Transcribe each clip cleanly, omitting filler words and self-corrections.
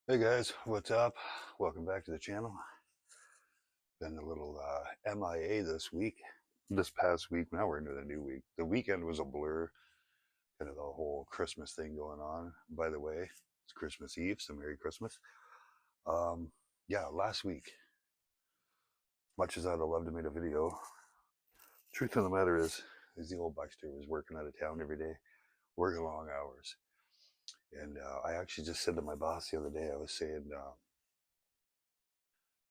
Hey guys, what's up? Welcome back to the channel. Been a little MIA this past week. Now we're into the new week. The weekend was a blur, kind of the whole Christmas thing going on. By the way, it's Christmas Eve, so Merry Christmas. Um, yeah, last week, much as I'd have loved to make a video, truth of the matter is the old Buckster was working out of town every day, working long hours. And I actually just said to my boss the other day, I was saying,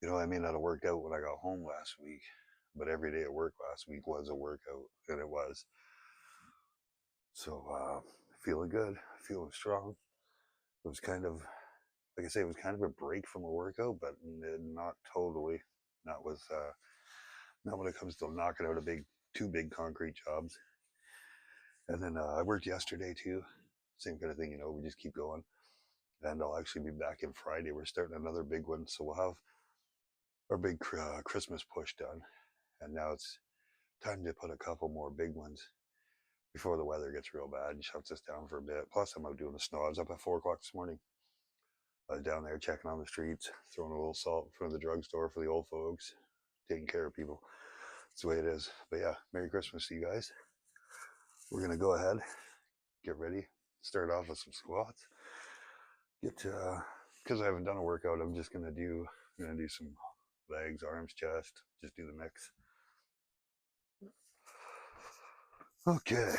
I may not have worked out when I got home last week, but every day at work last week was a workout, and it was. So, feeling good, feeling strong. It was kind of, like I say, it was kind of a break from a workout, but not totally. Not with, not when it comes to knocking out two big concrete jobs. And then I worked yesterday too. Same kind of thing, we just keep going. And I'll actually be back in Friday. We're starting another big one, so we'll have our big Christmas push done. And now it's time to put a couple more big ones before the weather gets real bad and shuts us down for a bit. Plus, I'm out doing the snow. I was up at 4 o'clock this morning. I was down there checking on the streets, throwing a little salt in front of the drugstore for the old folks, taking care of people. That's the way it is. But yeah, Merry Christmas to you guys. We're going to go ahead, get ready, start off with some squats. Because I haven't done a workout, I'm just going to do some legs, arms, chest, just do the mix. Okay.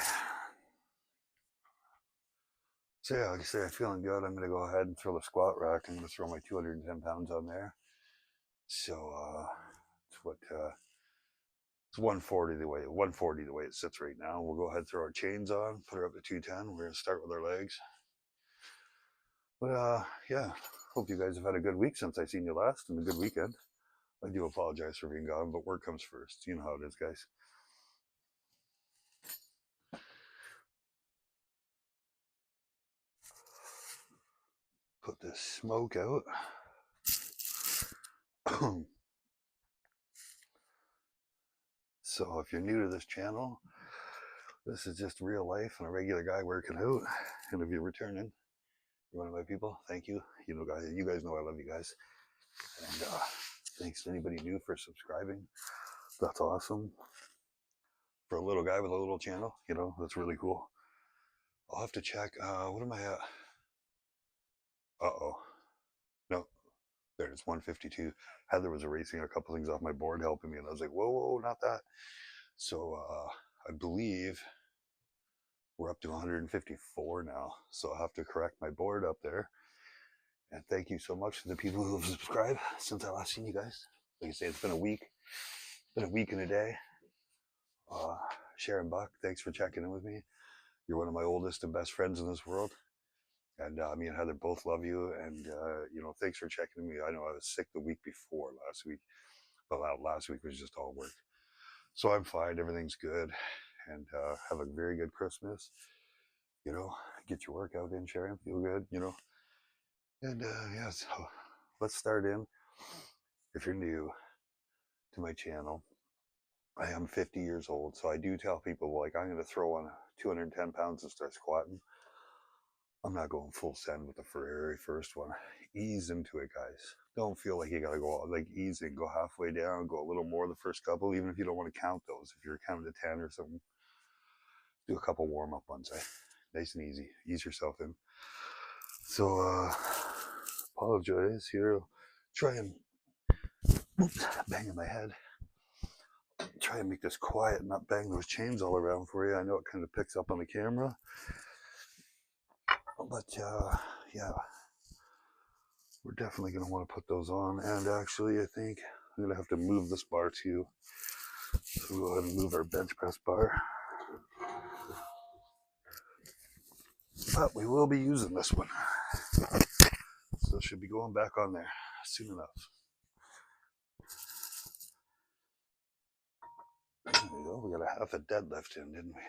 So yeah, like I say, I'm feeling good. I'm gonna go ahead and throw the squat rack. I'm gonna throw my 210 pounds on there. So it's 140 the way it sits right now. We'll go ahead and throw our chains on, put her up to 210. We're gonna start with our legs. But yeah, hope you guys have had a good week since I seen you last and a good weekend. I do apologize for being gone, but work comes first. You know how it is, guys. Put this smoke out. So if you're new to this channel, this is just real life and a regular guy working out. And if you're returning, you're one of my people, thank you. You guys know I love you guys. And thanks to anybody new for subscribing. That's awesome. For a little guy with a little channel, that's really cool. I'll have to check. What am I at? Uh-oh. No, there it is, 152. Heather was erasing a couple things off my board, helping me, and I was like, whoa, not that. So I believe we're up to 154 now. So I'll have to correct my board up there. And thank you so much to the people who have subscribed since I last seen you guys. Like I say, it's been a week. Been a week and a day. Sharon Buck, thanks for checking in with me. You're one of my oldest and best friends in this world. And me and Heather both love you. And, thanks for checking in with me. I know I was sick the week before last week, but last week was just all work. So I'm fine. Everything's good. And have a very good Christmas. Get your workout in, Sharon. Feel good, And yeah, so let's start in. If you're new to my channel, I am 50 years old, so I do tell people, like, I'm going to throw on 210 pounds and start squatting. I'm not going full send with the very first one. Ease into it, guys. Don't feel like you got to go, like, easy. Go halfway down, go a little more the first couple, even if you don't want to count those. If you're counting to 10 or something, do a couple warm-up ones. Nice and easy. Ease yourself in. So, apologize here. Try and banging my head. Try and make this quiet, not bang those chains all around for you. I know it kind of picks up on the camera, but yeah, we're definitely going to want to put those on. And actually, I think I'm going to have to move this bar too. So we'll go ahead and move our bench press bar. But we will be using this one, so it should be going back on there soon enough. There we go. We got a half a deadlift in, didn't we?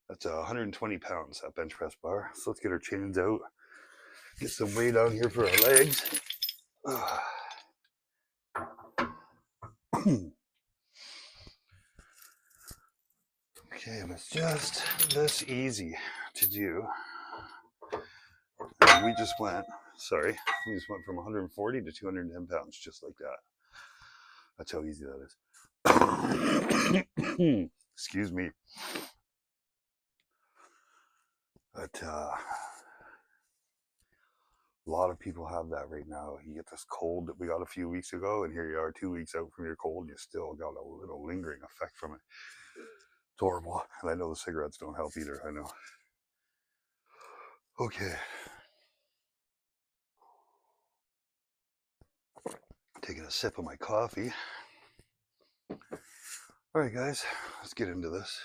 That's 120 pounds, that bench press bar. So let's get our chains out. Get some weight on here for our legs. Okay, and it's just this easy to do. And we just went Sorry, we just went from 140 to 210 pounds, just like that. That's how easy that is. Excuse me. But a lot of people have that right now. You get this cold that we got a few weeks ago, and here you are 2 weeks out from your cold, and you still got a little lingering effect from it. It's horrible. And I know the cigarettes don't help either, I know. Okay. Taking a sip of my coffee. All right, guys, let's get into this.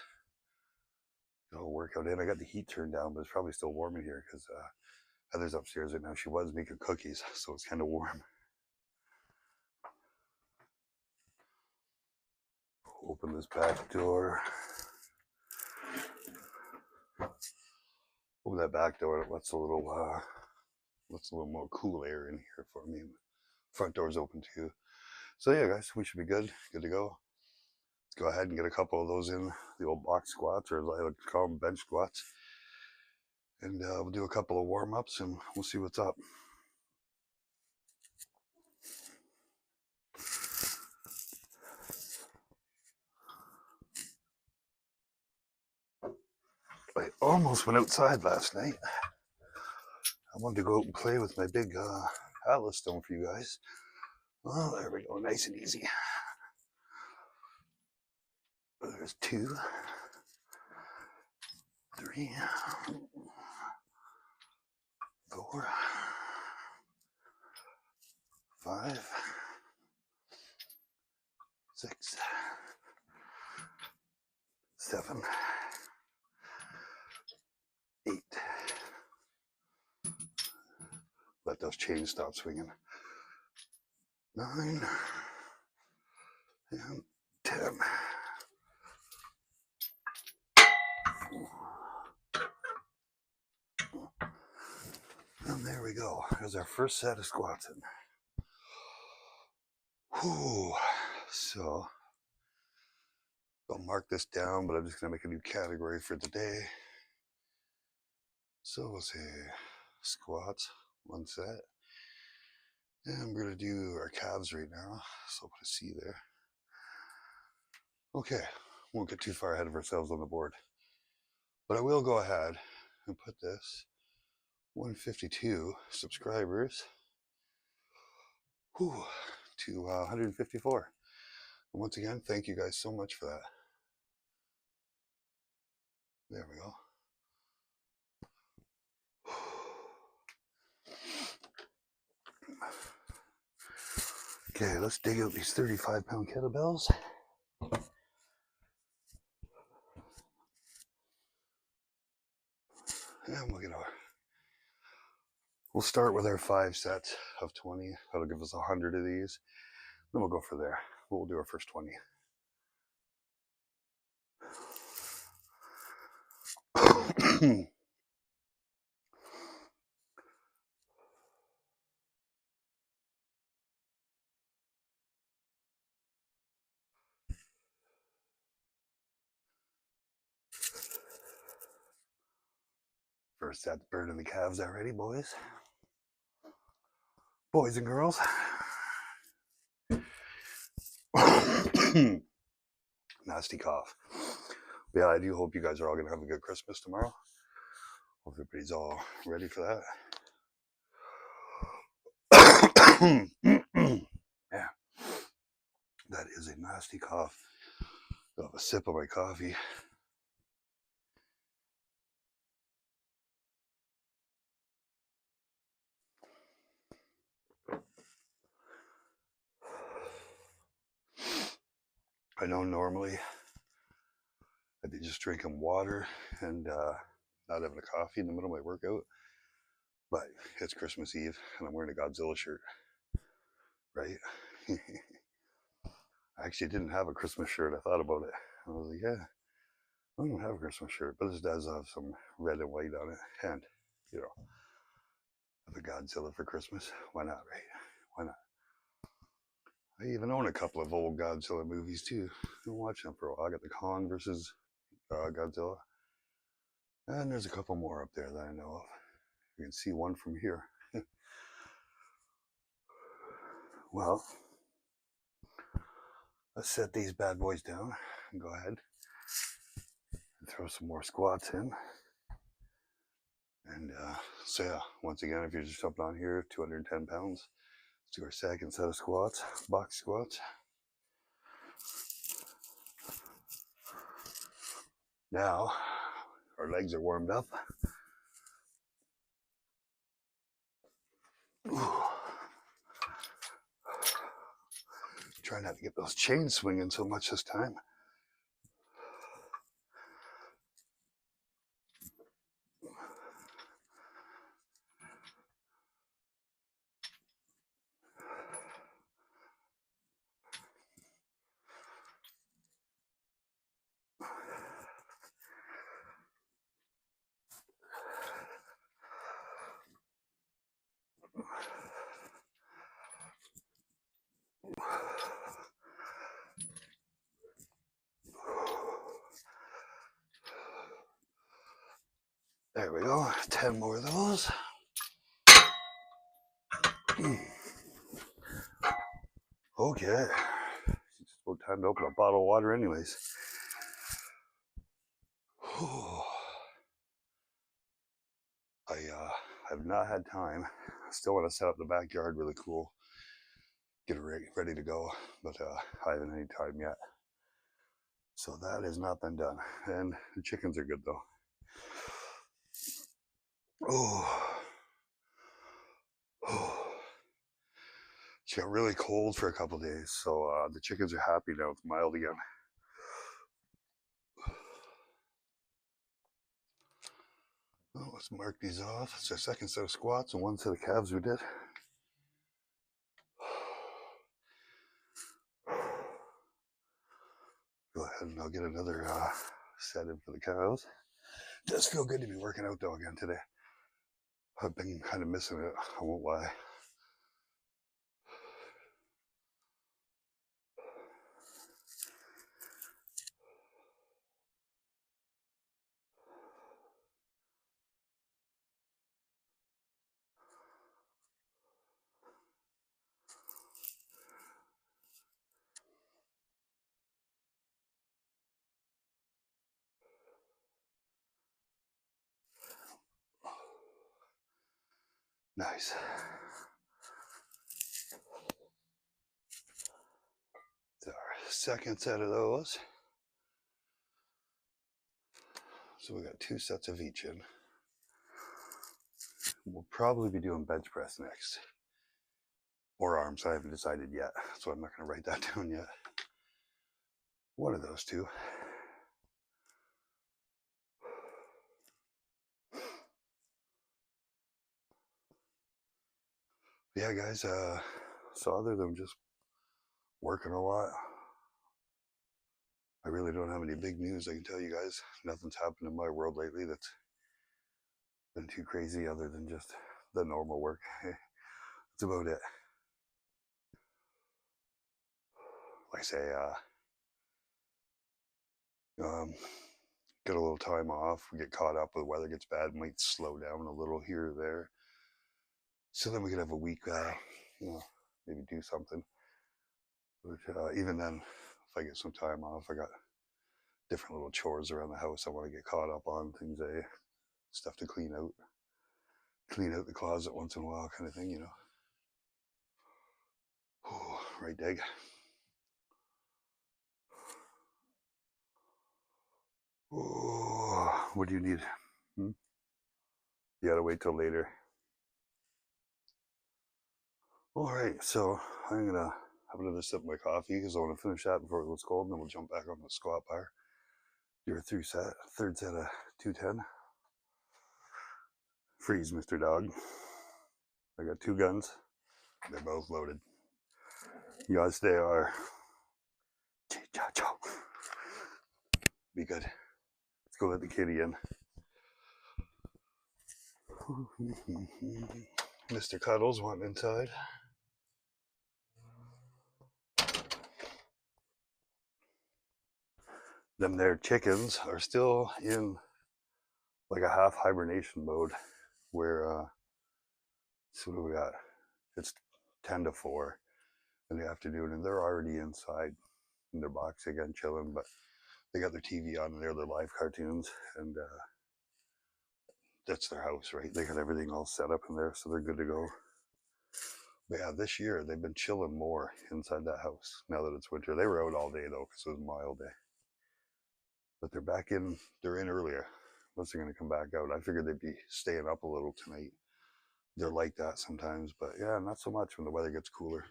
Got a workout in. I got the heat turned down, but it's probably still warm in here because Heather's upstairs right now. She was making cookies, so it's kind of warm. Open this back door. Open that back door. It lets a little more cool air in here for me. Front door's open too. So yeah, guys, we should be good to go. Let's go ahead and get a couple of those in, the old box squats, or as I like to call them, bench squats. And we'll do a couple of warm-ups and we'll see what's up. I almost went outside last night. I wanted to go out and play with my big Atlas stone for you guys. Well, there we go, nice and easy. There's 2, 3, 4, 5, 6, 7, 8. Let those chains stop swinging. 9 and 10. And there we go. There's our first set of squats in. Whew. So I'll mark this down, but I'm just gonna make a new category for today. So we'll say squats, 1 set. And we're gonna do our calves right now. So I'll put a C there. Okay, won't get too far ahead of ourselves on the board. But I will go ahead and put this 152 subscribers to 154. And once again, thank you guys so much for that. There we go. Okay, let's dig out these 35-pound kettlebells. And we'll start with our 5 sets of 20. That'll give us 100 of these. Then we'll go for there. We'll do our first 20. First set burning the calves already, boys. Boys and girls. Nasty cough. But yeah, I do hope you guys are all going to have a good Christmas tomorrow. Hope everybody's all ready for that. Yeah, that is a nasty cough. I'll have a sip of my coffee. I know normally I'd be just drinking water and not having a coffee in the middle of my workout, but it's Christmas Eve and I'm wearing a Godzilla shirt, right? I actually didn't have a Christmas shirt. I thought about it. I was like, yeah, I don't have a Christmas shirt, but this does have some red and white on it, and you know, have a Godzilla for Christmas. Why not, right? Why not? I even own a couple of old Godzilla movies too. I've been watching them for a while. I got the Kong versus Godzilla, and there's a couple more up there that I know of. You can see one from here. Well, let's set these bad boys down and go ahead and throw some more squats in. And so yeah, once again, if you're just jumping on here, 210 pounds. Let's do our second set of squats, box squats. Now, our legs are warmed up. Try not to get those chains swinging so much this time. There we go, 10 more of those. Okay, it's about time to open a bottle of water anyways. I have not had time. I still want to set up the backyard really cool, get it ready to go, but I haven't any time yet. So that has not been done. And the chickens are good though. Oh. She got really cold for a couple days, so the chickens are happy now. It's mild again. Well, let's mark these off. It's our second set of squats and one set of calves we did. Go ahead and I'll get another set in for the cows. It does feel good to be working out though again today. I've been kind of missing it, I won't lie. Nice. It's our second set of those. So we got 2 sets of each in. We'll probably be doing bench press next. Or arms, I haven't decided yet, so I'm not going to write that down yet. One of those two. Yeah, guys, so other than just working a lot, I really don't have any big news I can tell you guys. Nothing's happened in my world lately that's been too crazy other than just the normal work. That's about it. Like I say, get a little time off, we get caught up, the weather gets bad, might slow down a little here or there. So then we could have a week, maybe do something. But even then, if I get some time off, I got different little chores around the house I want to get caught up on, things, stuff to clean out the closet once in a while, kind of thing, you know. Oh, right, Dig. Oh, what do you need? You gotta wait till later. All right, so I'm gonna have another sip of my coffee because I want to finish that before it gets cold, and then we'll jump back on the squat bar. Do our third set of 210. Freeze, Mr. Dog. I got 2 guns. They're both loaded. Yes, they are. Be good. Let's go let the kitty in. Mr. Cuddles wanting inside. Them there chickens are still in like a half hibernation mode where so what do we got? It's 10 to 4. in the afternoon, and they're already inside in their box again, chilling. But they got their TV on and they're their live cartoons, and that's their house, right? They got everything all set up in there, so they're good to go. But yeah, this year they've been chilling more inside that house now that it's winter. They were out all day though because it was a mild day. But they're back in. They're in earlier. Unless they're going to come back out. I figured they'd be staying up a little tonight. They're like that sometimes, but yeah, not so much when the weather gets cooler.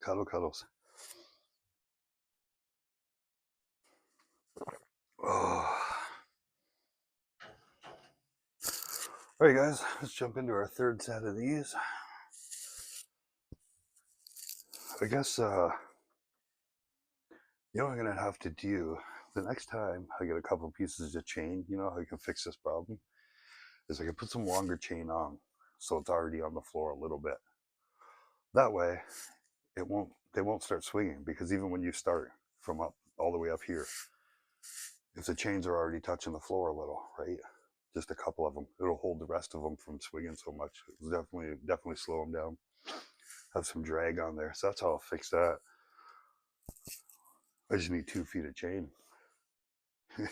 Cuddles. Oh. All right, guys, let's jump into our third set of these. I guess, you know what I'm going to have to do the next time I get a couple pieces of chain, you know how I can fix this problem? Is I can put some longer chain on so it's already on the floor a little bit. That way, they won't start swinging, because even when you start from up all the way up here, if the chains are already touching the floor a little, right? Just a couple of them, it'll hold the rest of them from swinging so much. It'll definitely slow them down. Have some drag on there, so that's how I'll fix that. I just need 2 feet of chain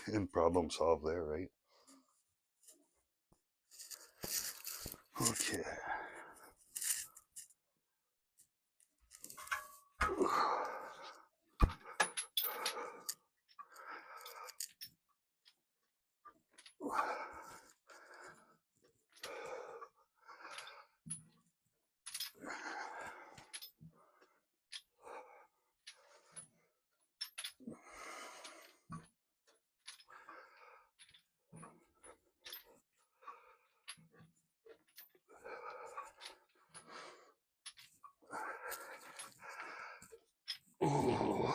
and problem solved there, right? Okay. Ooh.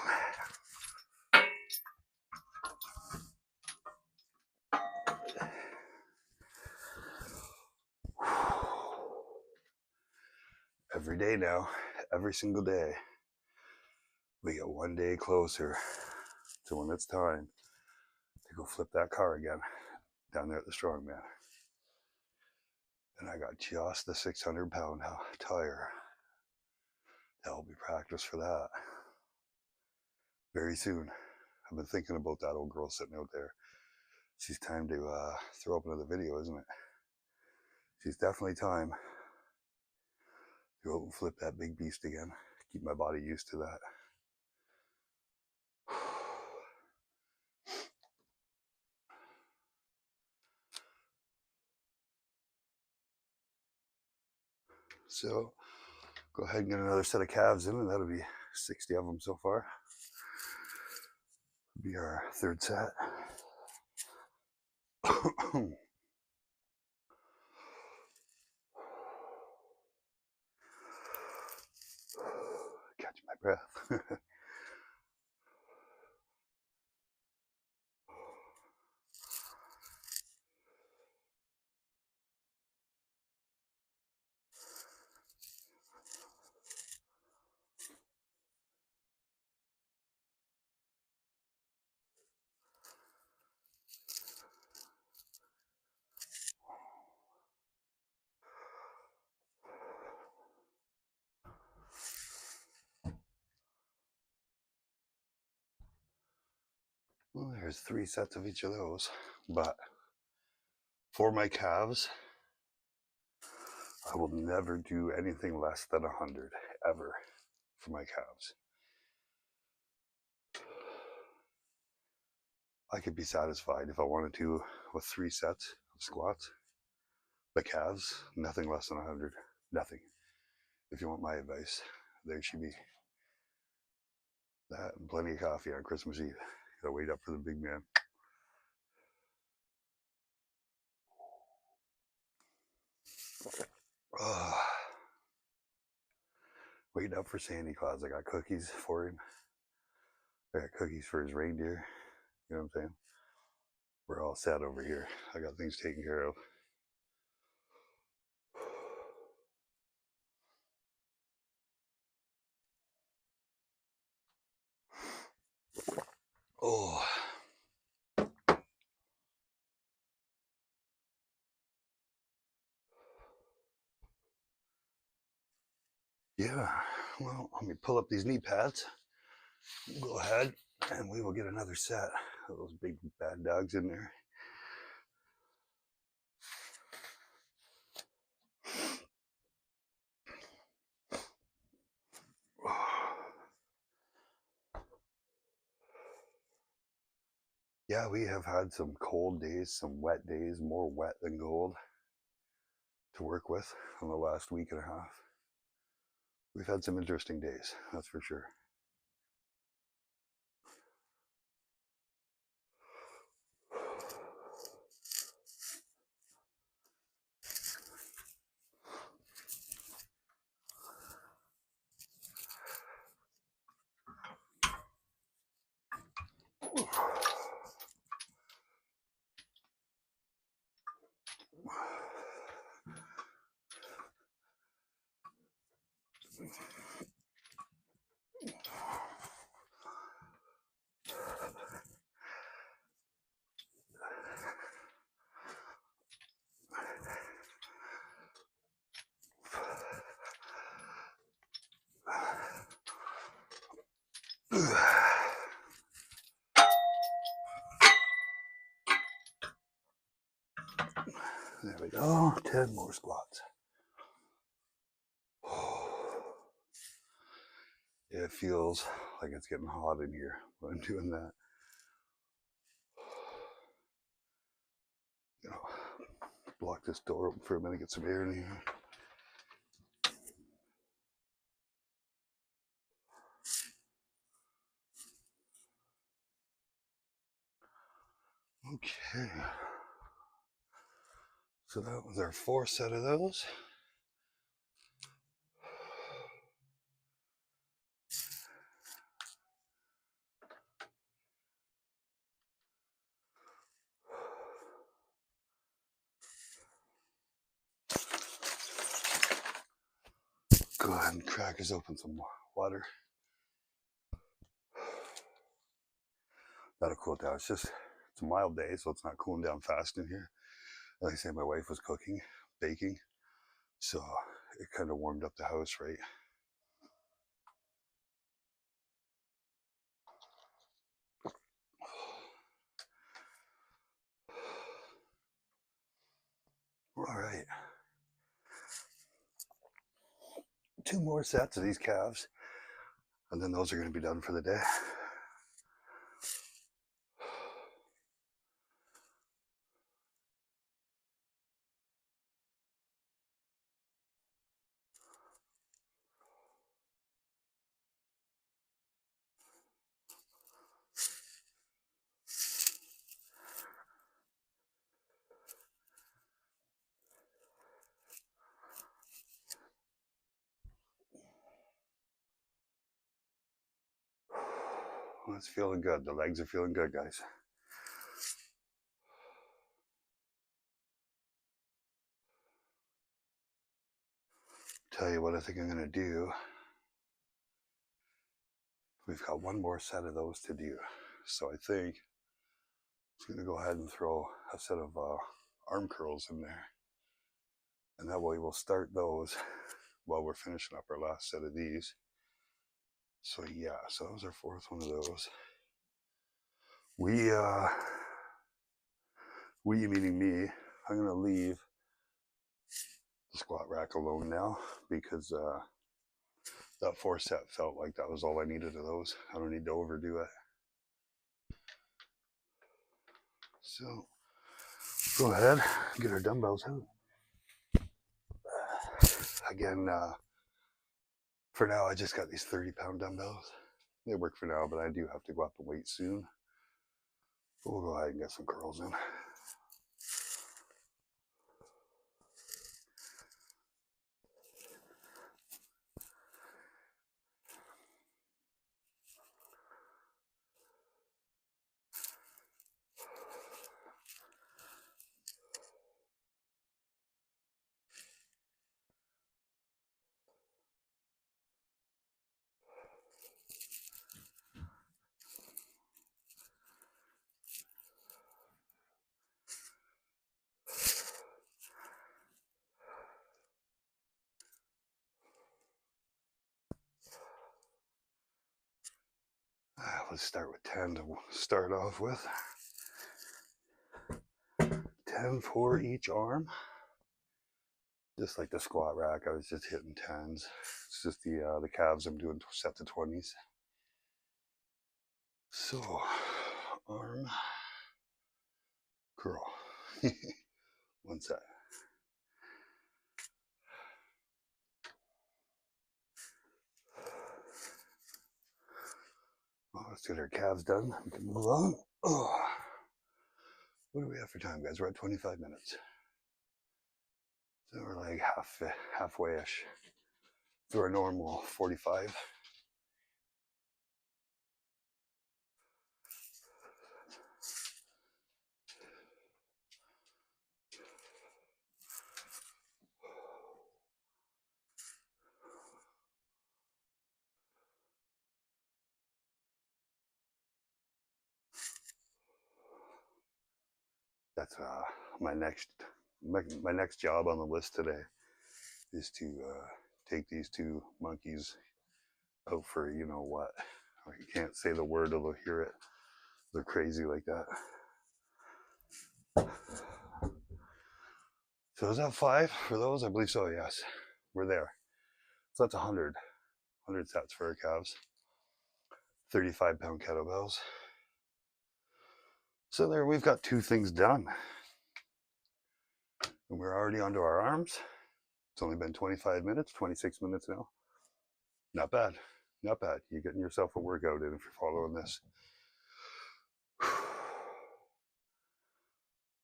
Every day now, every single day, we get one day closer to when it's time to go flip that car again down there at the Strongman. And I got just the 600-pound tire to help me practice for that. Very soon. I've been thinking about that old girl sitting out there. She's time to throw up another video, isn't it? She's definitely time to go and flip that big beast again. Keep my body used to that. So go ahead and get another set of calves in, and that'll be 60 of them so far. Be our third set. Catch my breath. Well, there's 3 sets of each of those, but for my calves, I will never do anything less than 100 ever for my calves. I could be satisfied if I wanted to with 3 sets of squats. But calves, nothing less than 100. Nothing. If you want my advice, there should be that and plenty of coffee on Christmas Eve. Gotta wait up for the big man. Waiting up for Santa Claus. I got cookies for him. I got cookies for his reindeer. You know what I'm saying? We're all set over here. I got things taken care of. Oh. Yeah, well, let me pull up these knee pads. Go ahead, and we will get another set of those big bad dogs in there. Yeah, we have had some cold days, some wet days, more wet than cold to work with in the last week and a half. We've had some interesting days, that's for sure. There we go, 10 more squats. It feels like it's getting hot in here when I'm doing that. You know, block this door open for a minute, get some air in here. Okay. So that was our 4th set of those. Go ahead and crack us open some water. That'll cool down. It's a mild day, so it's not cooling down fast in here. Like I say, my wife was cooking, baking, so it kind of warmed up the house, right? All right. 2 more sets of these calves, and then those are going to be done for the day. Well, it's feeling good. The legs are feeling good, guys. Tell you what I think I'm going to do. We've got 1 more set of those to do. So I think I'm going to go ahead and throw a set of arm curls in there. And that way we'll start those while we're finishing up our last set of these. So yeah, so that was our 4th one of those. We meaning me, I'm going to leave the squat rack alone now because that 4th set felt like that was all I needed of those. I don't need to overdo it. So go ahead, get our dumbbells out. Again, for now I just got these 30-pound dumbbells. They work for now, but I do have to go up and weight soon. But we'll go ahead and get some curls in. let's start with 10 to start off with. 10 for each arm. Just like the squat rack, I was just hitting 10s. It's just the calves I'm doing set to 20s. So, arm curl. One set. Well, let's get our calves done. We can move on. Oh. What do we have for time, guys? We're at 25 minutes. So we're like halfway-ish to our normal 45. That's my next job on the list today is to take these two monkeys out for you know what. I can't say the word or they'll hear it. They're crazy like that. So is that 5 for those? I believe so, yes. We're there. So that's 100 sets for our calves. 35-pound kettlebells. So there we've got 2 things done. And we're already onto our arms. It's only been 25 minutes, 26 minutes now. Not bad. Not bad. You're getting yourself a workout in if you're following this.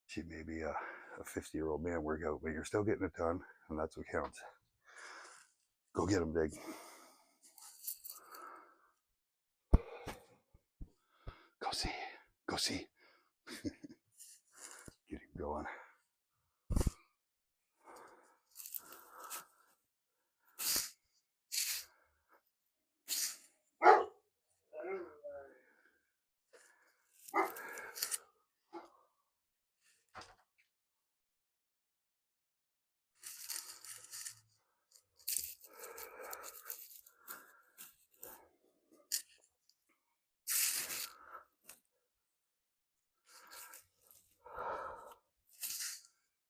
She may be a 50-year-old man workout, but you're still getting it done, and that's what counts. Go get him, Dig. Go see. Go see. Get him going.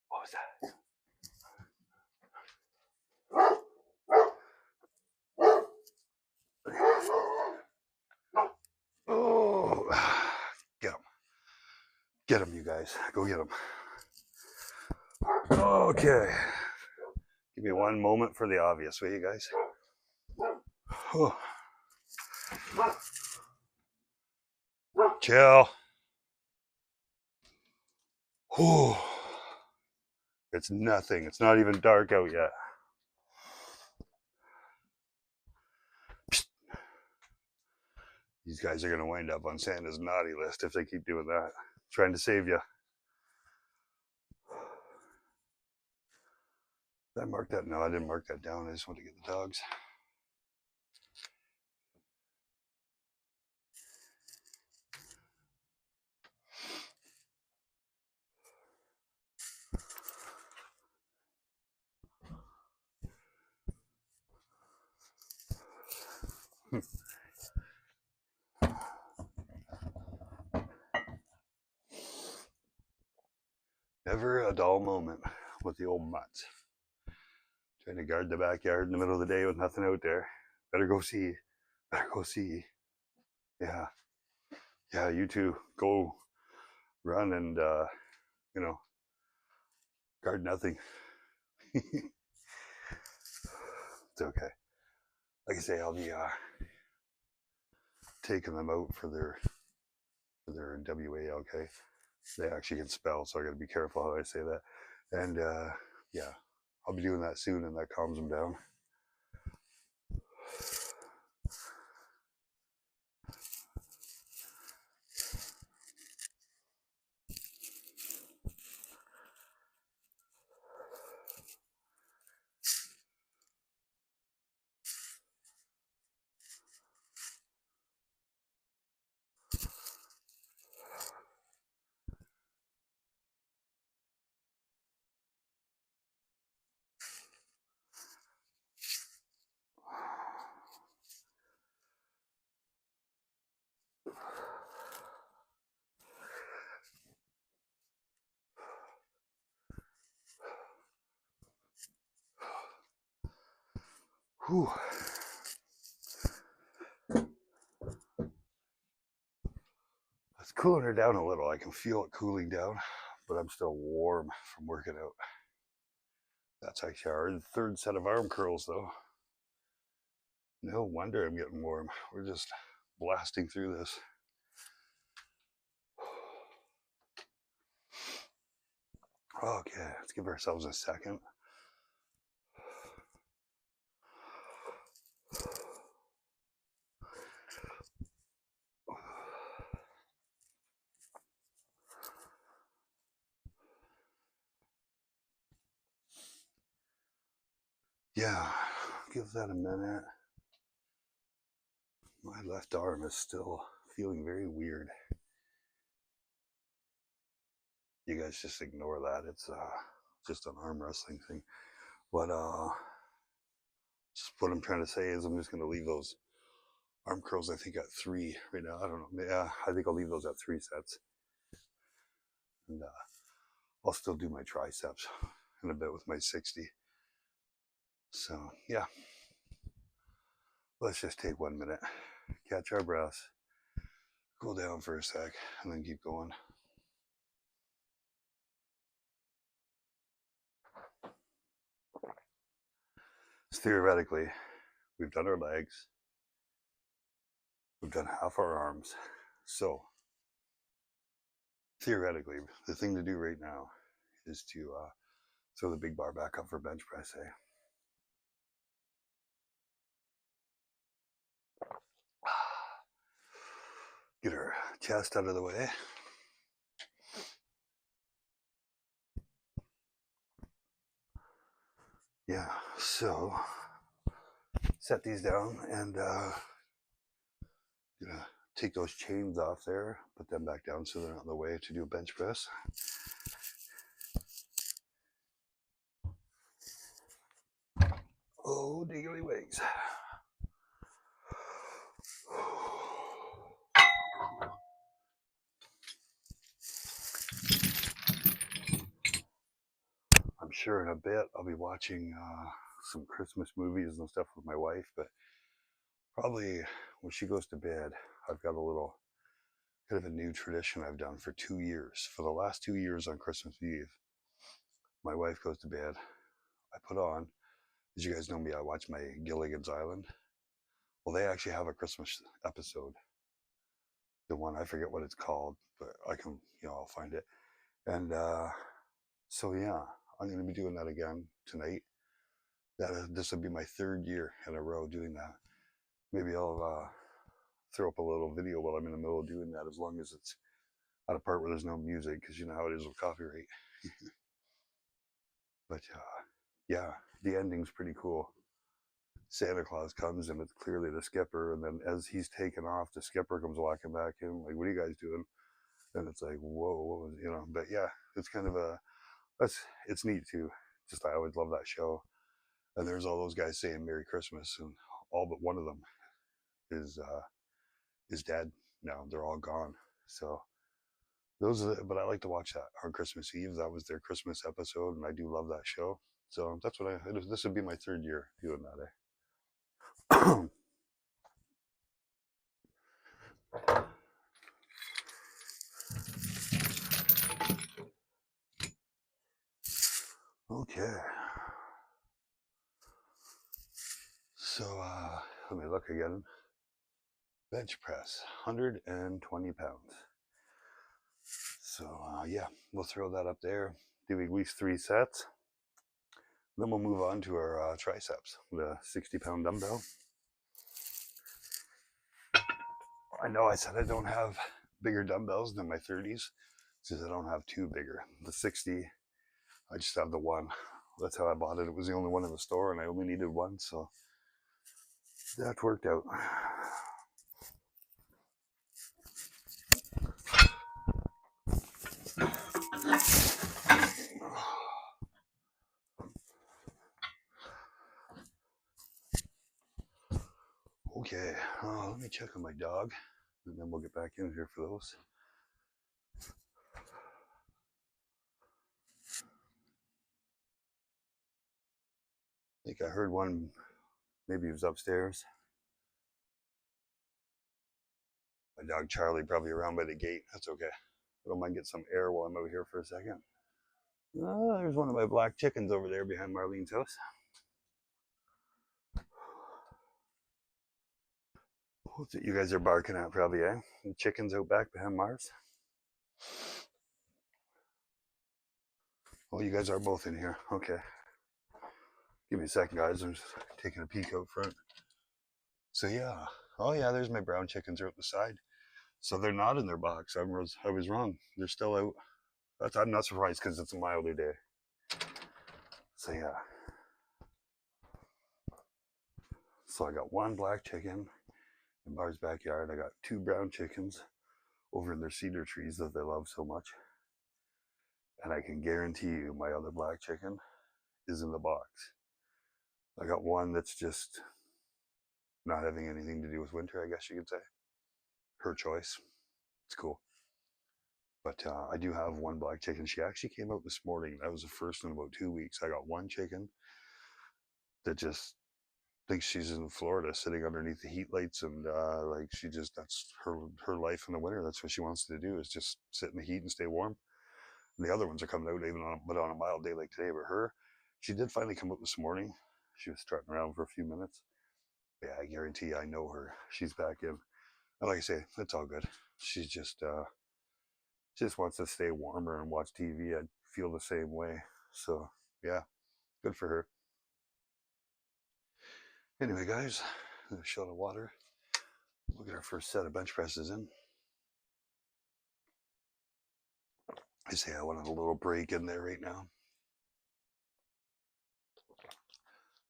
What was that? Oh, get him. Get him, you guys. Go get him. Okay. Give me one moment for the obvious, will you guys? Oh. Chill. Oh. It's nothing. It's not even dark out yet. Psst. These guys are going to wind up on Santa's naughty list if they keep doing that. Trying to save you. Did I mark that? No, I didn't mark that down. I just want to get the dogs. Never a dull moment with the old mutts. Trying to guard the backyard in the middle of the day with nothing out there. Better go see. Better go see. Yeah. Yeah, you two go run and, guard nothing. It's okay. Like I say, I'll be taking them out for their WALK. They actually can spell, so I got to be careful how I say that. And yeah, I'll be doing that soon, and that calms them down. Whew. It's cooling her down a little. I can feel it cooling down, but I'm still warm from working out. That's actually our third set of arm curls, though. No wonder I'm getting warm. We're just blasting through this. Okay, let's give ourselves a second. Yeah, give that a minute. My left arm is still feeling very weird. You guys just ignore that. It's just an arm wrestling thing. But just what I'm trying to say is I'm just going to leave those arm curls, I think, at 3 right now. I don't know. Yeah, I think I'll leave those at 3 sets. And I'll still do my triceps in a bit with my 60. So, yeah. Let's just take 1 minute, catch our breaths, cool down for a sec, and then keep going. So theoretically, we've done our legs, we've done half our arms. So, theoretically, the thing to do right now is to throw the big bar back up for bench press, eh? Get our chest out of the way. Yeah, so set these down and gonna take those chains off there, put them back down so they're not in the way to do a bench press. Oh, diggly wigs. I'm sure in a bit I'll be watching some Christmas movies and stuff with my wife, but probably when she goes to bed, I've got a little kind of a new tradition I've done for 2 years. For the last 2 years on Christmas Eve, my wife goes to bed. I put on, as you guys know me, I watch my Gilligan's Island. Well, they actually have a Christmas episode. The one, I forget what it's called, but I can, I'll find it. And so, yeah, I'm going to be doing that again tonight. This will be my 3rd year in a row doing that. Maybe I'll throw up a little video while I'm in the middle of doing that, as long as it's at a part where there's no music, because you know how it is with copyright. But yeah, the ending's pretty cool. Santa Claus comes and it's clearly the skipper, and then as he's taken off, the skipper comes walking back in, like, "What are you guys doing?" And it's like, whoa, But yeah, it's kind of it's neat too. Just I always love that show. And there's all those guys saying Merry Christmas, and all but one of them is dead now. They're all gone. So but I like to watch that on Christmas Eve. That was their Christmas episode, and I do love that show. So that's what this would be my 3rd year doing that, eh? Okay. So let me look again. Bench press, 120 pounds. So yeah, we'll throw that up there. Do at least 3 sets. Then we'll move on to our triceps with a 60-pound dumbbell. I know I said I don't have bigger dumbbells than my 30s, since I don't have 2 bigger. The 60, I just have the 1. That's how I bought it. It was the only one in the store, and I only needed 1, so that worked out. Okay, let me check on my dog, and then we'll get back in here for those. I think I heard one Maybe he was upstairs. My dog Charlie probably around by the gate. That's okay. I don't mind getting some air while I'm out here for a second. Oh, there's one of my black chickens over there behind Marlene's house. What's it you guys are barking at probably, eh? The chickens out back behind Mars? Oh, you guys are both in here. Okay. Give me a second, guys. I'm just taking a peek out front. So yeah. Oh yeah, there's my brown chickens are out the side. So they're not in their box. I was wrong. They're still out. I'm not surprised because it's a milder day. So yeah. So I got one black chicken in Bar's backyard. I got two brown chickens over in their cedar trees that they love so much. And I can guarantee you my other black chicken is in the box. I got one that's just not having anything to do with winter, I guess you could say. Her choice. It's cool. But I do have one black chicken. She actually came out this morning. That was the first in about 2 weeks. I got one chicken that just thinks she's in Florida, sitting underneath the heat lights, and like that's her life in the winter. That's what she wants to do, is just sit in the heat and stay warm. And the other ones are coming out even on a mild day like today. But she did finally come out this morning. She was strutting around for a few minutes. But yeah, I guarantee you, I know her. She's back in. And like I say, it's all good. She's just she just wants to stay warmer and watch TV. I feel the same way. So yeah, good for her. Anyway, guys, a shot of water. We'll get our first set of bench presses in. I say I wanted a little break in there right now.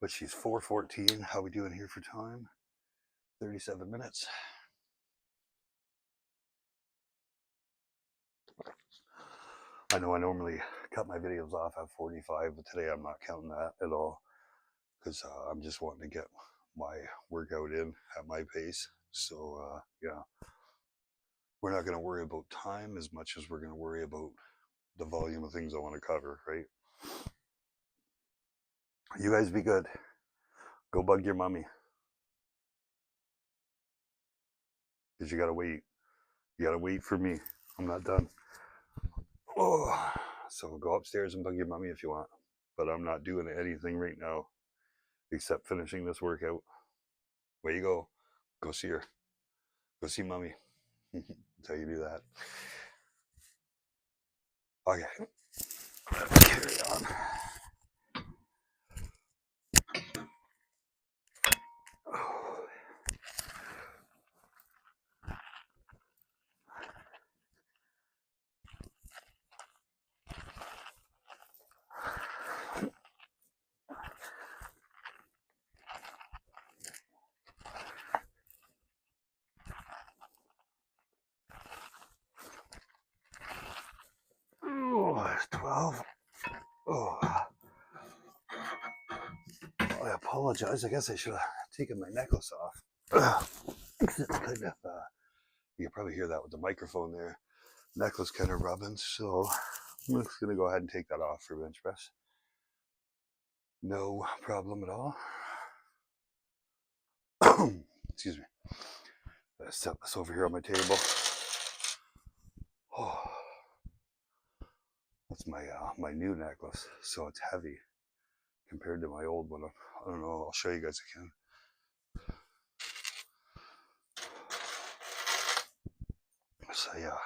But she's 4:14. How we doing here for time? 37 minutes. I know I normally cut my videos off at 45, but today I'm not counting that at all because I'm just wanting to get my workout in at my pace. So yeah, we're not going to worry about time as much as we're going to worry about the volume of things I want to cover, right? You guys be good. Go bug your mommy. Because you got to wait. You got to wait for me. I'm not done. Oh, so go upstairs and bug your mommy if you want. But I'm not doing anything right now except finishing this workout. Where you go? Go see her. Go see mommy. That's how you do that. Okay. Let's carry on. Oh, that's 12. Oh, I apologize. I guess I should have taken my necklace off. Kind of, you can probably hear that with the microphone there. Necklace kind of rubbing, so I'm just gonna go ahead and take that off for bench press. No problem at all. Excuse me. Let's set this over here on my table. Oh, that's my new necklace, so it's heavy compared to my old one. I don't know. I'll show you guys again. So yeah,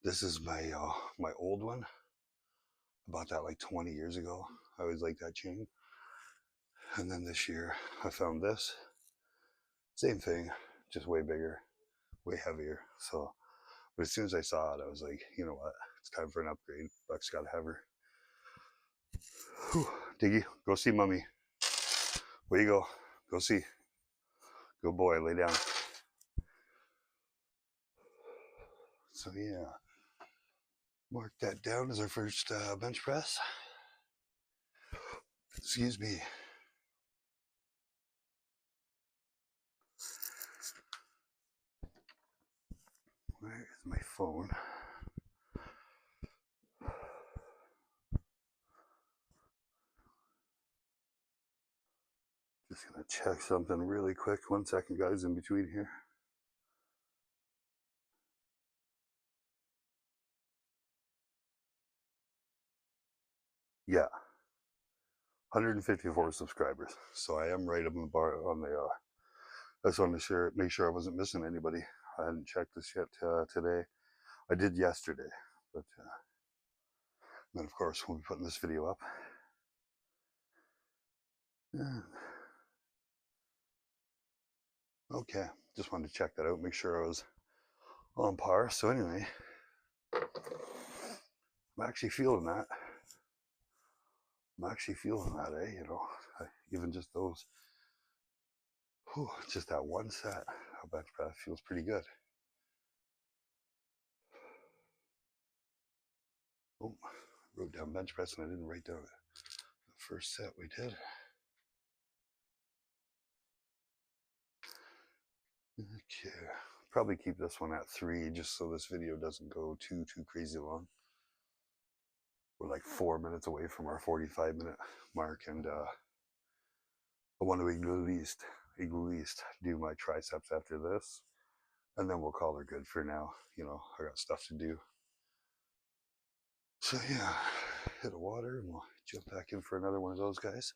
this is my my old one. I bought that like 20 years ago. I always liked that chain. And then this year I found this. Same thing, just way bigger, way heavier. So, but as soon as I saw it, I was like, you know what? It's time for an upgrade. Buck's got to have her. Whew. Diggy, go see mommy. Where you go? Go see. Good boy, lay down. So yeah, mark that down as our first bench press. Excuse me. Where is my phone? Just gonna check something really quick. 1 second, guys, in between here. Yeah, 154 subscribers. So I am right up on the bar on the. I just wanted to make sure I wasn't missing anybody. I hadn't checked this yet today. I did yesterday, but then of course we'll be putting this video up. Yeah. Okay, just wanted to check that out, make sure I was on par. So anyway, I'm actually feeling that. Eh? You know, even just those, just that one set of bench press feels pretty good. Oh, I wrote down bench press and I didn't write down the first set we did. Okay, probably keep this one at 3 just so this video doesn't go too crazy long. We're like 4 minutes away from our 45-minute mark, and I want to at least do my triceps after this, and then we'll call her good for now. You know, I got stuff to do. So yeah, hit a water and we'll jump back in for another one of those guys.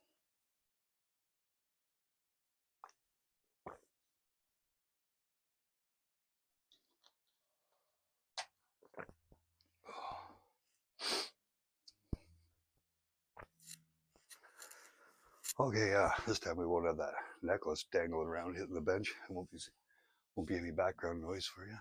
Okay, yeah, this time we won't have that necklace dangling around hitting the bench. It won't be any background noise for you.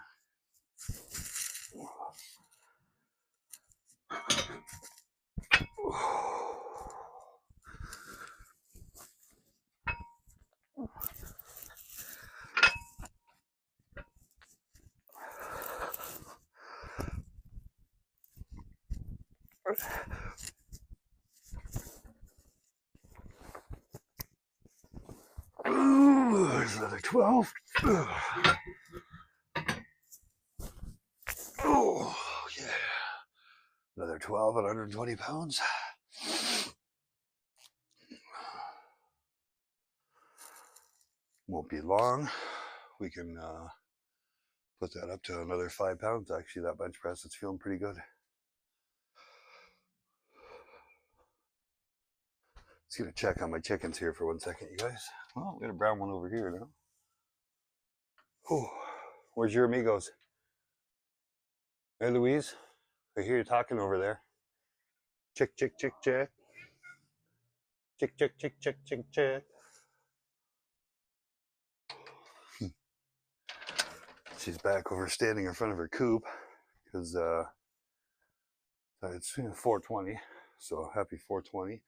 There's another 12. Oh, yeah. Another 12 at 120 pounds. Won't be long. We can put that up to another 5 pounds. Actually, that bench press is feeling pretty good. Just gonna check on my chickens here for 1 second, you guys. Well, we got a brown one over here now. Oh, where's your amigos? Hey, Louise. I hear you talking over there. Chick, chick, chick, chick. Chick, chick, chick, chick, chick, chick. She's back over standing in front of her coop because it's 4:20. So happy 4:20.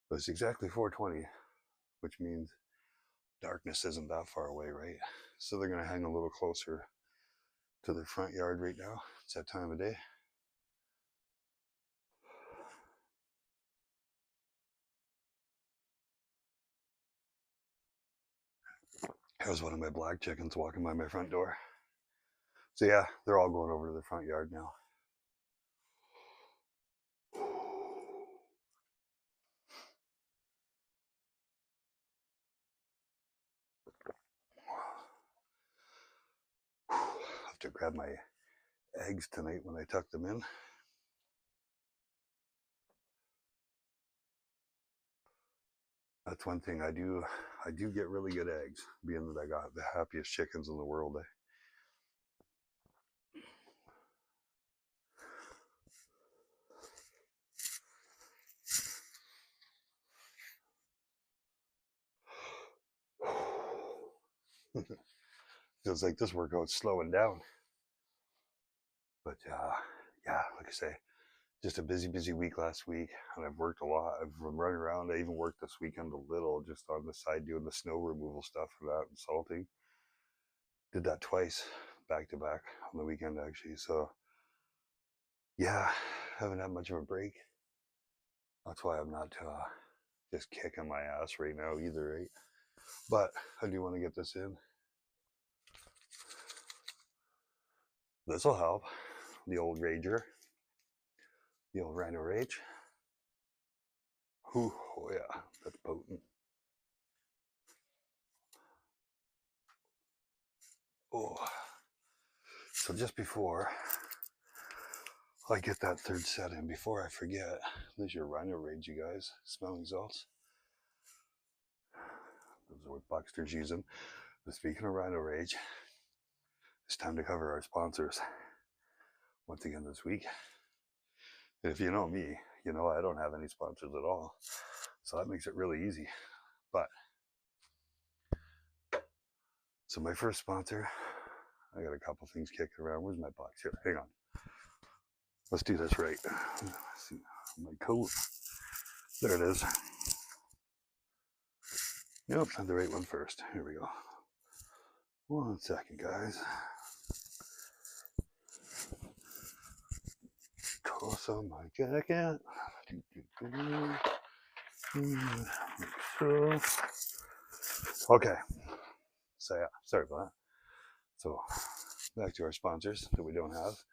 But it's exactly 4:20, which means darkness isn't that far away, right? So they're going to hang a little closer to their front yard right now. It's that time of day. There's one of my black chickens walking by my front door. So yeah, they're all going over to the front yard now. I have to grab my eggs tonight when I tuck them in. That's one thing I do get really good eggs, being that I got the happiest chickens in the world. Feels like this workout's slowing down. But yeah, like I say, just a busy week last week, and I've worked a lot. I've been running around. I even worked this weekend a little, just on the side doing the snow removal stuff for that and salting. Did that twice, back to back on the weekend actually. So yeah, haven't had much of a break. That's why I'm not just kicking my ass right now either, right? But I do want to get this in. This will help. The old rager, the old Rhino Rage. Ooh, oh yeah, that's potent. Oh, so just before I get that third set in, before I forget, there's your Rhino Rage, you guys. Smelling salts. Those are what Buckster's using. But speaking of Rhino Rage, it's time to cover our sponsors once again this week. And if you know me, you know I don't have any sponsors at all. So that makes it really easy. But, so my first sponsor, I got a couple things kicking around. Where's my box? Here, hang on. Let's do this right. Let's see, my coat. There it is. Nope, not the right one first. Here we go. 1 second, guys. Toss on my jacket. Okay. So yeah, sorry about that. So back to our sponsors that we don't have.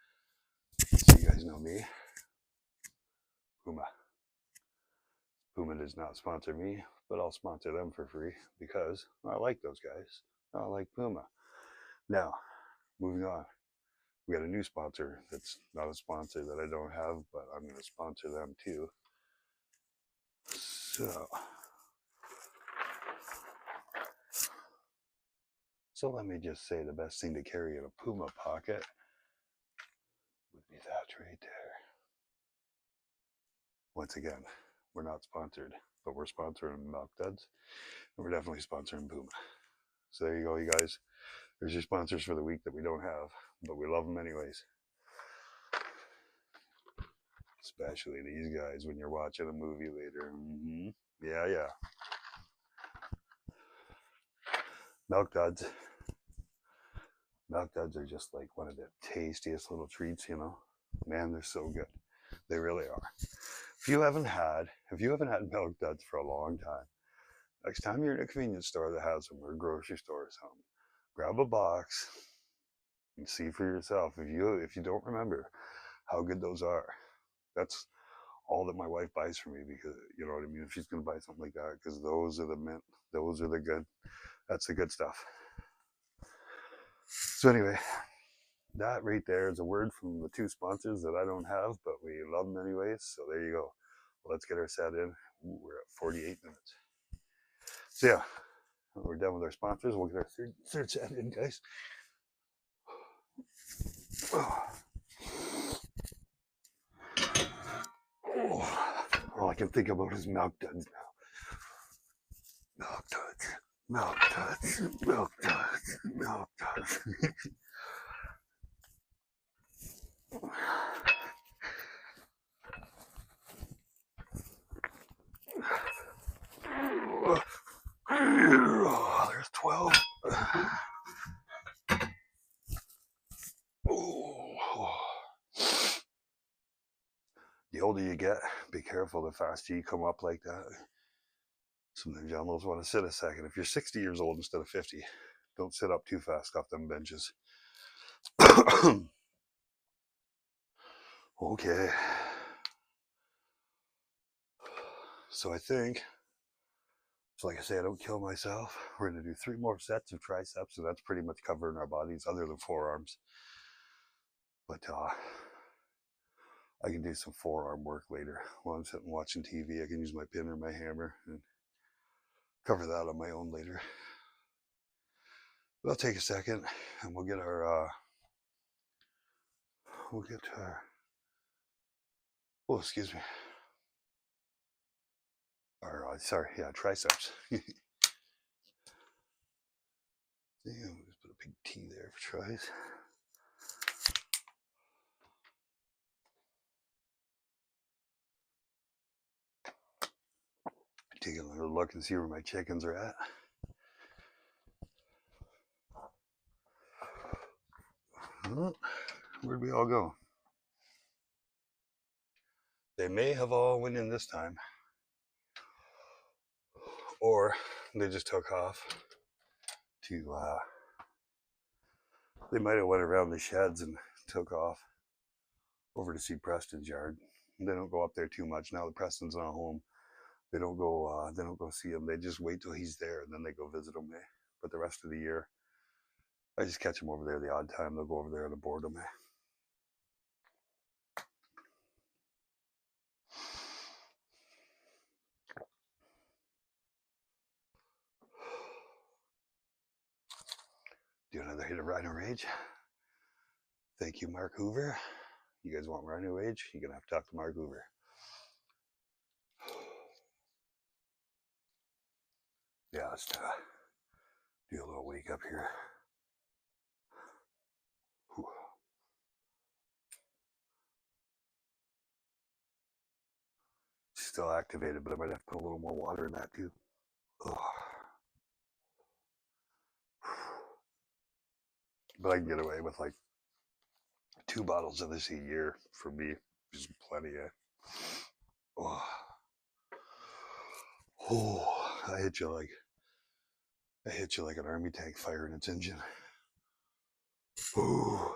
So you guys know me. Puma. Puma does not sponsor me, but I'll sponsor them for free because I like those guys. I like Puma. Now, moving on. We got a new sponsor that's not a sponsor that I don't have, but I'm going to sponsor them too. So let me just say the best thing to carry in a Puma pocket would be that right there. Once again, we're not sponsored, but we're sponsoring Milk Duds, and we're definitely sponsoring Puma. So there you go, you guys. There's your sponsors for the week that we don't have, but we love them anyways. Especially these guys when you're watching a movie later. Mm-hmm. Yeah. Milk Duds. Milk Duds are just like one of the tastiest little treats, you know. Man, they're so good. They really are. If you haven't had Milk Duds for a long time, next time you're in a convenience store that has them or a grocery store or something, grab a box and see for yourself. If you don't remember how good those are, that's all that my wife buys for me, because you know what I mean. If she's gonna buy something like that, because those are the mint, those are the good. That's the good stuff. So anyway, that right there is a word from the two sponsors that I don't have, but we love them anyways. So there you go. Let's get our set in. Ooh, we're at 48 minutes. So yeah, we're done with our sponsors. We'll get our third set in, guys. All I can think about is Milk Duds now. Milk Duds. Milk Duds. Milk Duds. Milk Duds. Oh, there's 12. Oh. The older you get, be careful the faster you come up like that. Sometimes you almost want to sit a second. If you're 60 years old instead of 50, don't sit up too fast off them benches. Okay. So I think, so like I say, I don't kill myself. We're going to do 3 more sets of triceps, and that's pretty much covering our bodies other than forearms. But I can do some forearm work later while I'm sitting watching TV. I can use my pin or my hammer and cover that on my own later. But I'll take a second and we'll get our oh, excuse me. Triceps. Damn, just put a big T there for tries. Take another look and see where my chickens are at. Where'd we all go? They may have all went in this time, or they just took off to they might have went around the sheds and took off over to see Preston's yard. They don't go up there too much now that Preston's not home. They don't go see him. They just wait till he's there and then they go visit him. But the rest of the year, I just catch them over there the odd time. They'll go over there out of boredom. Do another hit of Rhino Rage. Thank you, Mark Hoover. You guys want Rhino Rage? You're going to have to talk to Mark Hoover. Yeah, let's do a little wake up here. Whew. Still activated, but I might have to put a little more water in that too. Ugh. But I can get away with like 2 bottles of this a year for me. There's plenty of. Oh. Oh, I hit you like an army tank firing its engine. Ooh,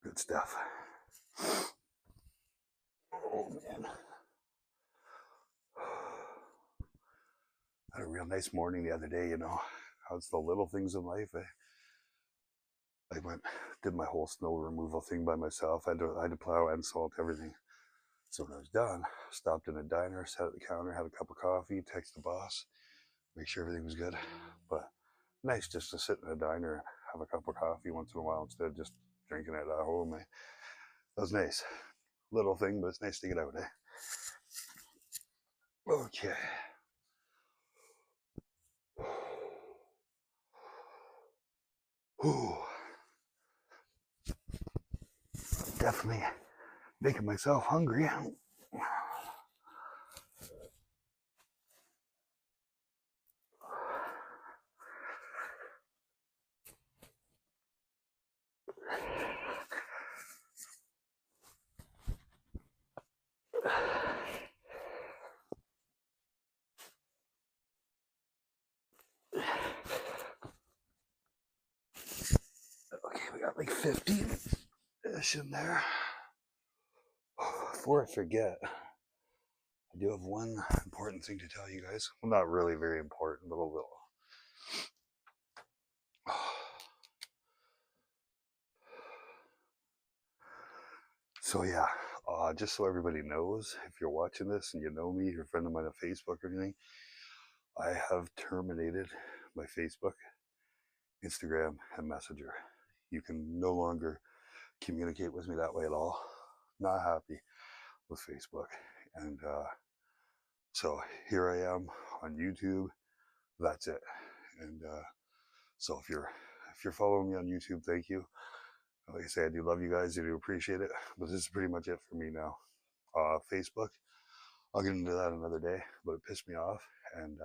good stuff. Oh man, had a real nice morning the other day. You know, how's the little things in life? I did my whole snow removal thing by myself. I had to plow and salt everything. So when I was done, stopped in a diner, sat at the counter, had a cup of coffee, texted the boss, make sure everything was good. But nice just to sit in a diner and have a cup of coffee once in a while instead of just drinking it at home. That was nice. Little thing, but it's nice to get out, eh? Okay. Ooh. Definitely making myself hungry. Okay, we got like 50-ish in there. Before I forget, I do have one important thing to tell you guys. Well, not really very important, but a little. So yeah, just so everybody knows, if you're watching this and you know me, you're a friend of mine on Facebook or anything, I have terminated my Facebook, Instagram, and Messenger. You can no longer communicate with me that way at all. Not happy with Facebook. And so here I am on YouTube. That's it. And so if you're following me on YouTube, thank you. Like I say, I do love you guys. I do appreciate it. But this is pretty much it for me now. Facebook, I'll get into that another day, but it pissed me off. And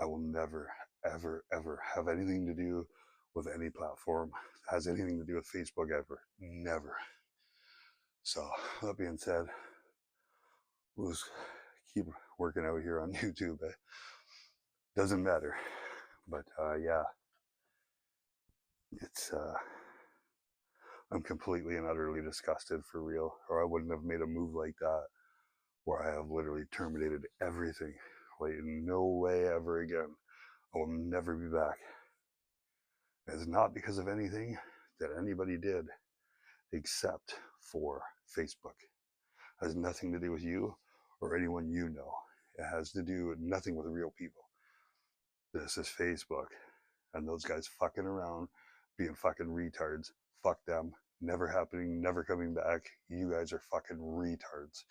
I will never, ever, ever have anything to do with any platform that has anything to do with Facebook ever. Never. So that being said, we'll just keep working out here on YouTube. It doesn't matter. But yeah, it's I'm completely and utterly disgusted for real, or I wouldn't have made a move like that where I have literally terminated everything. Like, no way ever again. I will never be back. It's not because of anything that anybody did except for Facebook. It has nothing to do with you or anyone you know. It has to do with nothing with real people. This is Facebook, and those guys fucking around, being fucking retards. Fuck them. Never happening, never coming back. You guys are fucking retards.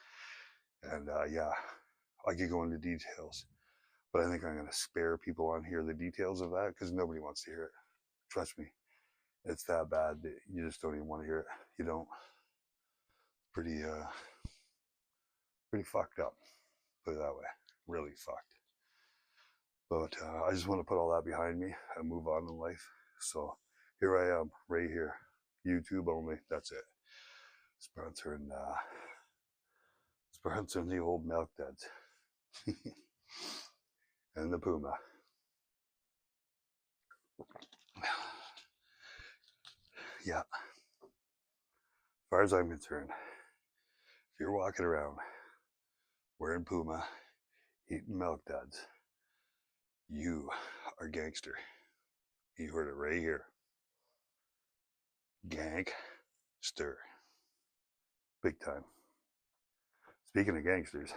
And yeah, I could go into details, but I think I'm going to spare people on here the details of that because nobody wants to hear it. Trust me, it's that bad that you just don't even want to hear it. You don't. Pretty fucked up, put it that way. Really fucked. But I just want to put all that behind me and move on in life. So here I am, right here. YouTube only. That's it. Sponsoring the old Milk Duds and the Puma. Yeah. As far as I'm concerned, if you're walking around wearing Puma, eating Milk Duds, you are gangster. You heard it right here. Gangster. Big time. Speaking of gangsters,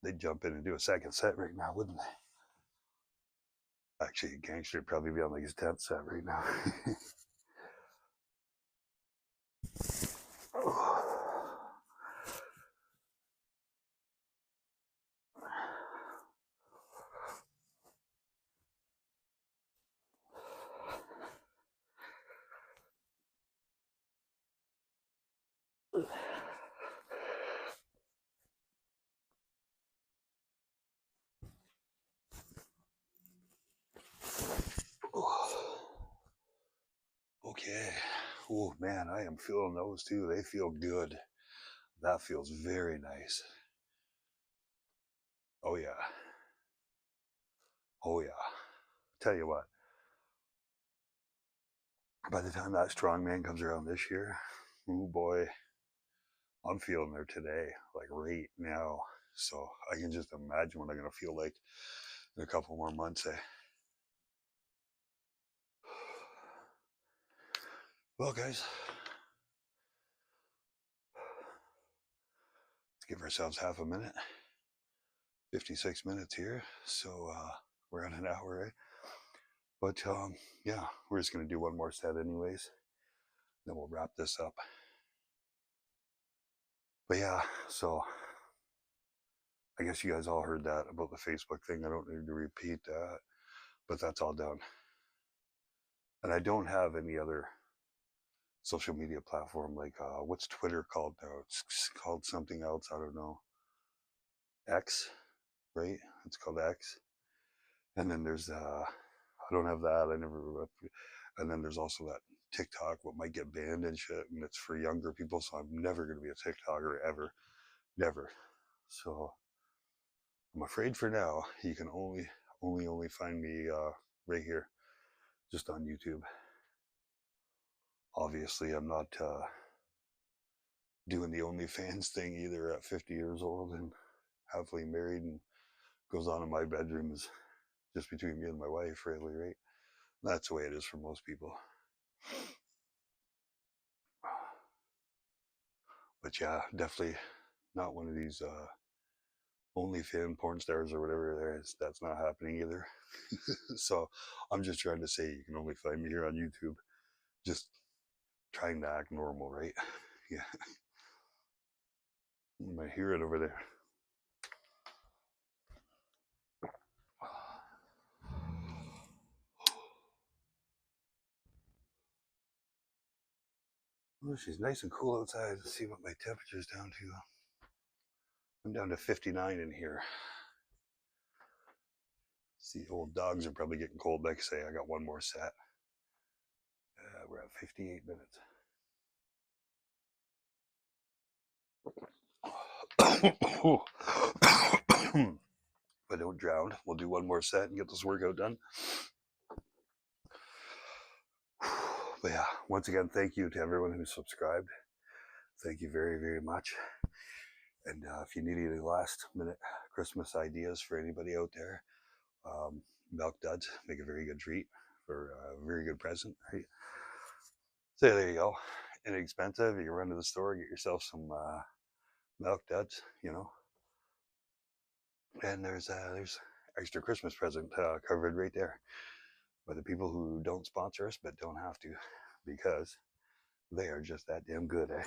they'd jump in and do a second set right now, wouldn't they? Actually, a gangster would probably be on like his 10th set right now. Okay. Oh man, I am feeling those too. They feel good. That feels very nice. Oh yeah. Oh yeah. Tell you what, by the time that strongman comes around this year, oh boy, I'm feeling there today, like right now. So I can just imagine what I'm gonna feel like in a couple more months. Well, guys, let's give ourselves half a minute. 56 minutes here, so we're at an hour, eh? But yeah, we're just gonna do one more set, anyways. Then we'll wrap this up. But yeah, so I guess you guys all heard that about the Facebook thing. I don't need to repeat that, but that's all done. And I don't have any other social media platform like what's Twitter called now? It's called something else. I don't know. X, right? It's called X. And then there's I don't have that. I never. And then there's also that TikTok, what might get banned and shit, and it's for younger people. So I'm never going to be a TikToker ever, never. So I'm afraid for now you can only find me right here, just on YouTube. Obviously, I'm not doing the OnlyFans thing either at 50 years old and happily married and goes on in my bedroom is just between me and my wife, really, right? That's the way it is for most people. But yeah, definitely not one of these OnlyFans porn stars or whatever there is. That's not happening either. So I'm just trying to say you can only find me here on YouTube. Just trying to act normal, right? Yeah. I hear it over there. Oh, she's nice and cool outside. Let's see what my temperature's down to. I'm down to 59 in here. See, old dogs are probably getting cold. Like I say, I got one more set. We're at 58 minutes. If I don't drown, we'll do one more set and get this workout done. But yeah, once again, thank you to everyone who subscribed. Thank you very, very much. And if you need any last minute Christmas ideas for anybody out there, Milk Duds make a very good treat for a very good present, right? So there you go. Inexpensive. You can run to the store, get yourself some Milk Duds, you know. And there's extra Christmas present covered right there by the people who don't sponsor us but don't have to, because they are just that damn good, eh?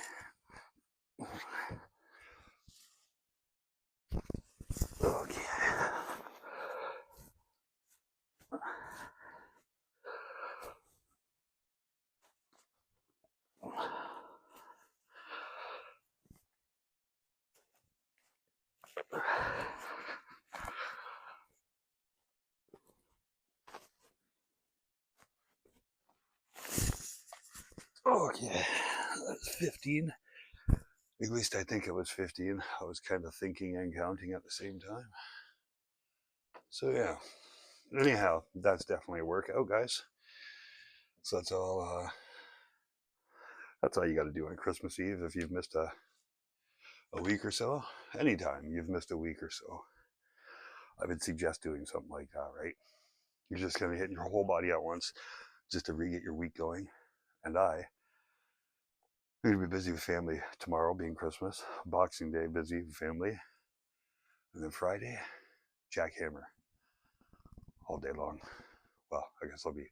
Okay. Okay, that's 15. At least I think it was 15. I was kind of thinking and counting at the same time. So yeah. Anyhow, that's definitely a workout, guys. So that's all. That's all you got to do on Christmas Eve if you've missed a week or so. Anytime you've missed a week or so, I would suggest doing something like that, right? You're just kind of hitting your whole body at once just to re-get your week going. And I'm going to be busy with family tomorrow, being Christmas. Boxing Day, busy with family. And then Friday, jackhammer all day long. Well, I guess I'll be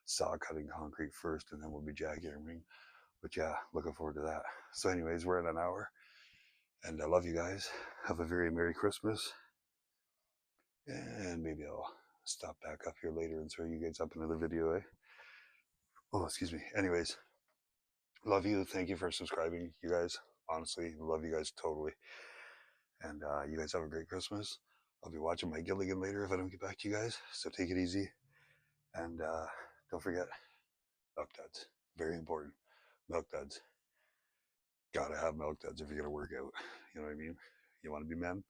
saw cutting concrete first, and then we'll be jackhammering. But yeah, looking forward to that. So, anyways, we're at an hour, and I love you guys. Have a very Merry Christmas, and maybe I'll stop back up here later and throw you guys up another video. Oh, excuse me. Anyways, love you. Thank you for subscribing, you guys. Honestly, love you guys totally. And you guys have a great Christmas. I'll be watching my Gilligan later if I don't get back to you guys. So take it easy. And don't forget, milk duds. Very important. Milk duds. Gotta have milk duds if you're gonna work out. You know what I mean? You wanna be men?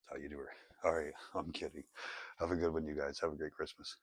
That's how you do her. Alright, I'm kidding. Have a good one, you guys. Have a great Christmas.